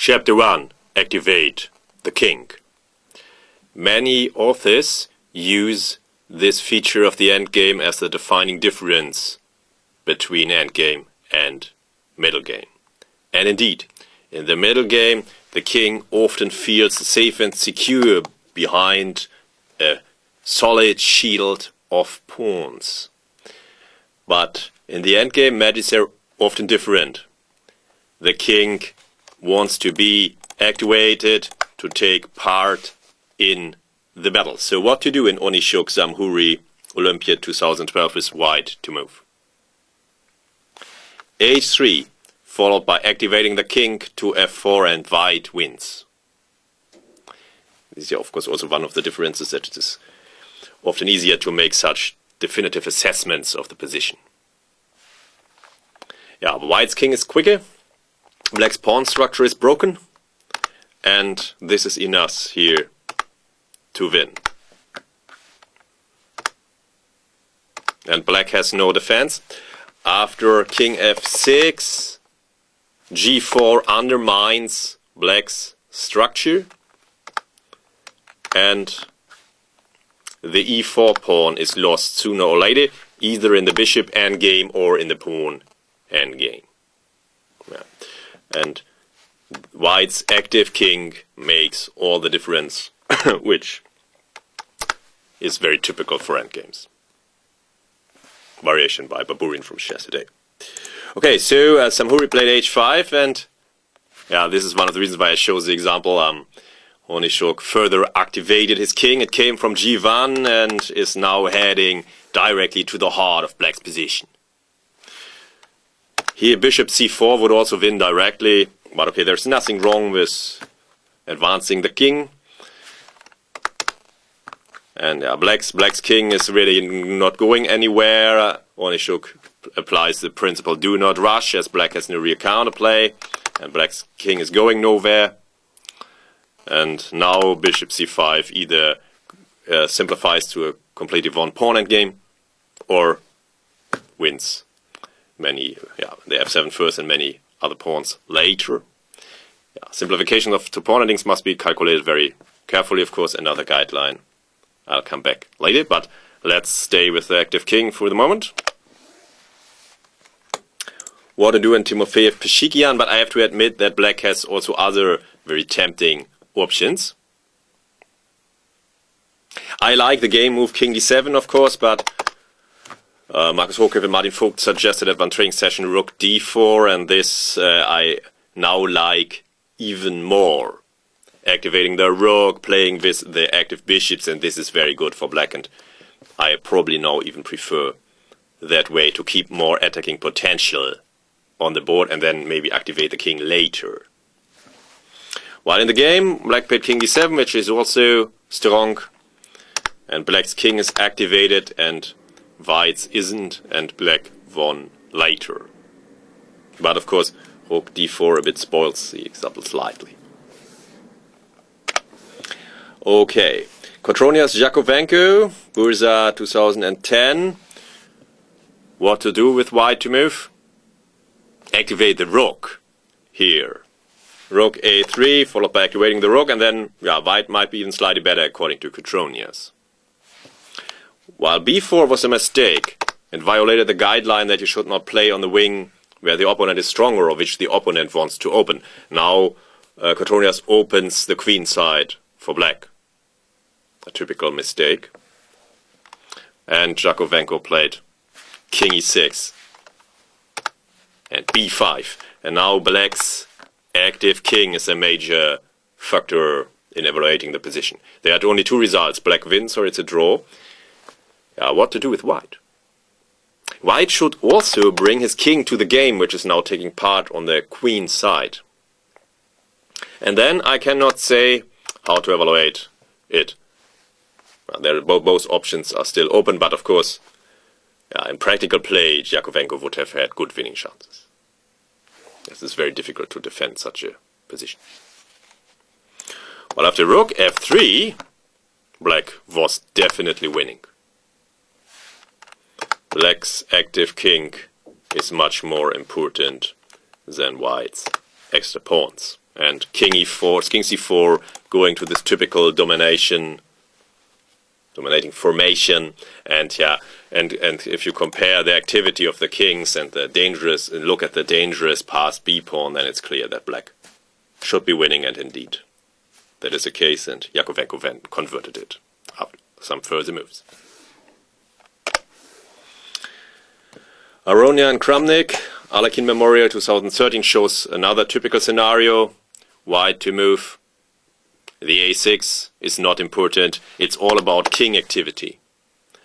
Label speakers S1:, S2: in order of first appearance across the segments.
S1: Chapter 1. Activate the king. Many authors use this feature of the endgame as the defining difference between endgame and middle game. And indeed, in the middle game, the king often feels safe and secure behind a solid shield of pawns. But in the endgame, matters are often different. The king wants to be activated to take part in the battle. So what to do in Onishok Zamhuri Olympia 2012 with white to move? H3, followed by activating the king to F4 and white wins. This is of course also one of the differences, that it is often easier to make such definitive assessments of the position. Yeah, white's king is quicker, black's pawn structure is broken, and this is enough here to win. And black has no defense. After king f6, g4 undermines black's structure, and the e4 pawn is lost sooner or later, either in the bishop endgame or in the pawn endgame. Yeah. And white's active king makes all the difference, which is very typical for endgames. Variation by Baburin from Chess Today. Okay, so Zamhuri played h5, and yeah, this is one of the reasons why I chose the example. Onishok further activated his king. It came from g1 and is now heading directly to the heart of black's position. Here bishop c4 would also win directly, but okay, there's nothing wrong with advancing the king. And yeah, black's king is really not going anywhere. Onishok applies the principle do not rush, as black has no real counterplay, and black's king is going nowhere. And now bishop c5 either simplifies to a completely one pawn endgame or wins many, the f7 first and many other pawns later. Yeah, simplification of two pawn endings must be calculated very carefully, of course. Another guideline. I'll come back later, but let's stay with the active king for the moment. What to do in Timofeyev Peshikian, but I have to admit that black has also other very tempting options. I like the game move king d7, of course, but Markus Hochgräf and Martin Vogt suggested at one training session rook d4, and this I now like even more. Activating the rook, playing with the active bishops, and this is very good for black, and I probably now even prefer that way to keep more attacking potential on the board and then maybe activate the king later. While in the game, black played king d7, which is also strong, and black's king is activated and white's isn't, and black won later. But of course, rook d4 a bit spoils the example slightly. Okay, Kotronias Jakovenko, Bursa 2010. What to do with white to move? Activate the rook here. Rook a3, followed by activating the rook, and then white might be even slightly better according to Kotronias. While b4 was a mistake and violated the guideline that you should not play on the wing where the opponent is stronger or which the opponent wants to open. Now Kotronias opens the queen side for black. A typical mistake. And Jakovenko played king e6 and b5. And now black's active king is a major factor in evaluating the position. There are only two results. Black wins or it's a draw. What to do with white? White should also bring his king to the game, which is now taking part on the queen side. And then I cannot say how to evaluate it. Both options are still open, but of course, in practical play, Jakovenko would have had good winning chances. It is very difficult to defend such a position. Well, after rook f3, black was definitely winning. Black's active king is much more important than white's extra pawns. and king e4, king c4, going to this typical dominating formation, and if you compare the activity of the kings and look at the dangerous passed b pawn, then it's clear that black should be winning, and indeed that is the case, and Jakovenko converted it after some further moves. Aronia and Kramnik, Alekhine Memorial 2013 shows another typical scenario. White to move. The a6 is not important. It's all about king activity.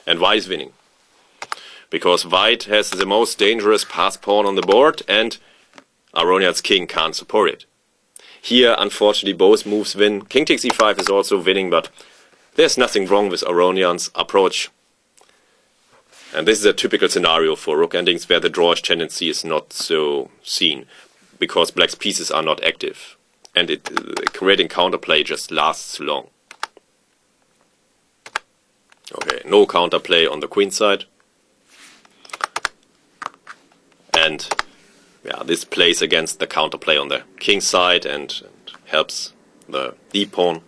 S1: And white is winning. Because white has the most dangerous passed pawn on the board, and Aronia's king can't support it. Here, unfortunately, both moves win. King takes e5 is also winning, but there's nothing wrong with Aronian's approach. And this is a typical scenario for rook endings where the drawish tendency is not so seen, because black's pieces are not active. And creating counterplay just lasts long. Okay, no counterplay on the queen side. And this plays against the counterplay on the king side and helps the d pawn.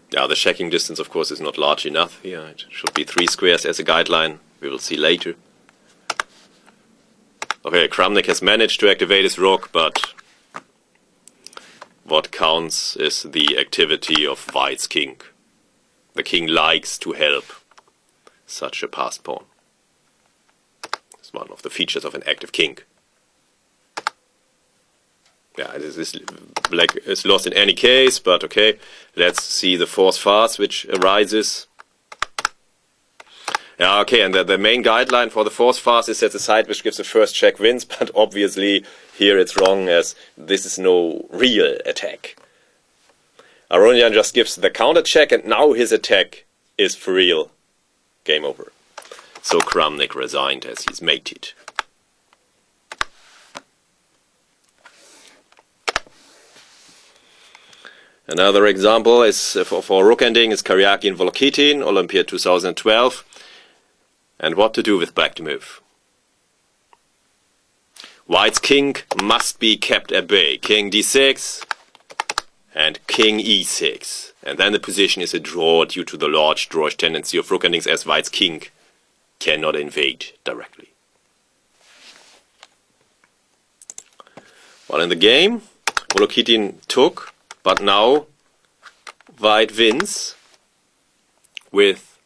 S1: The checking distance, of course, is not large enough here. It should be 3 squares as a guideline. We will see later. Okay, Kramnik has managed to activate his rook, but what counts is the activity of white's king. The king likes to help such a passed pawn. It's one of the features of an active king. Black is lost in any case, but okay, let's see the fourth fast which arises. Okay, and the main guideline for the fourth fast is that the side which gives the first check wins, but obviously here it's wrong, as this is no real attack. Aronian just gives the counter check, and now his attack is for real. Game over. So Kramnik resigned as he's mated. Another example is for rook ending is Karyaki and Volokitin, Olympiad 2012. And what to do with black to move. White's king must be kept at bay. King d6 and king e6. And then the position is a draw due to the large drawish tendency of rook endings, as white's king cannot invade directly. While in the game, Volokitin took, but now white wins with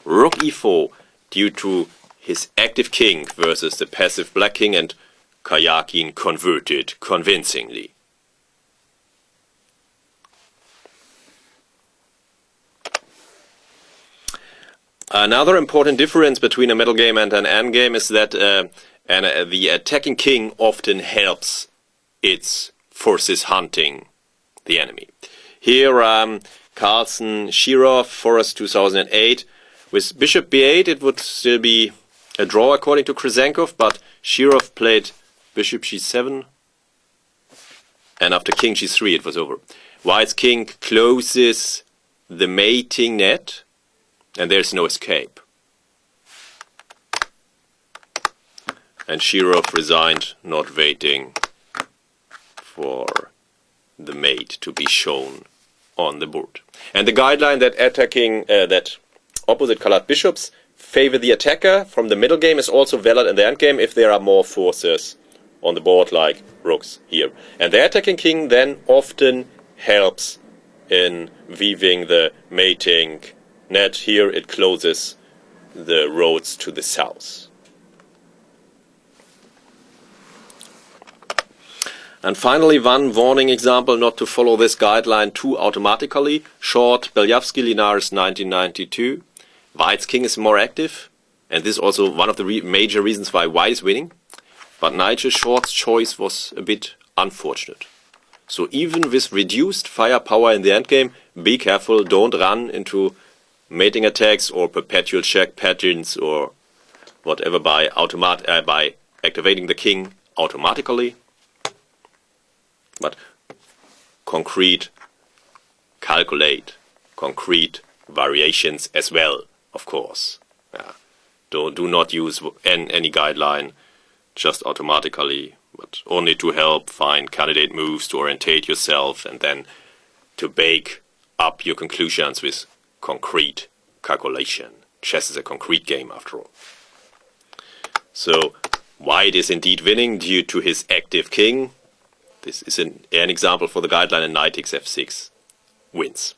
S1: rook e4 due to his active king versus the passive black king, and Karyakin converted convincingly. Another important difference between a middle game and an endgame is that the attacking king often helps its forces hunting the enemy. Here, Carlsen, Shirov, Forest 2008. With bishop b8, it would still be a draw according to Kryzenkov, but Shirov played bishop g7, and after king g3 it was over. White's king closes the mating net, and there's no escape. And Shirov resigned, not waiting for the mate to be shown on the board. And the guideline that opposite colored bishops favor the attacker from the middle game is also valid in the endgame if there are more forces on the board, like rooks here. And the attacking king then often helps in weaving the mating net. Here it closes the roads to the south. And finally, one warning example not to follow this guideline too automatically. Short, Belyavsky, Linares, 1992. White's king is more active, and this is also one of the major reasons why white is winning. But Nigel Short's choice was a bit unfortunate. So even with reduced firepower in the endgame, be careful, don't run into mating attacks or perpetual check patterns or whatever by activating the king automatically. But calculate concrete variations as well, of course. Do not use any guideline just automatically, but only to help find candidate moves, to orientate yourself, and then to bake up your conclusions with concrete calculation. Chess is a concrete game after all. So white is indeed winning due to his active king. This is an example for the guideline, and knight takes f6 wins.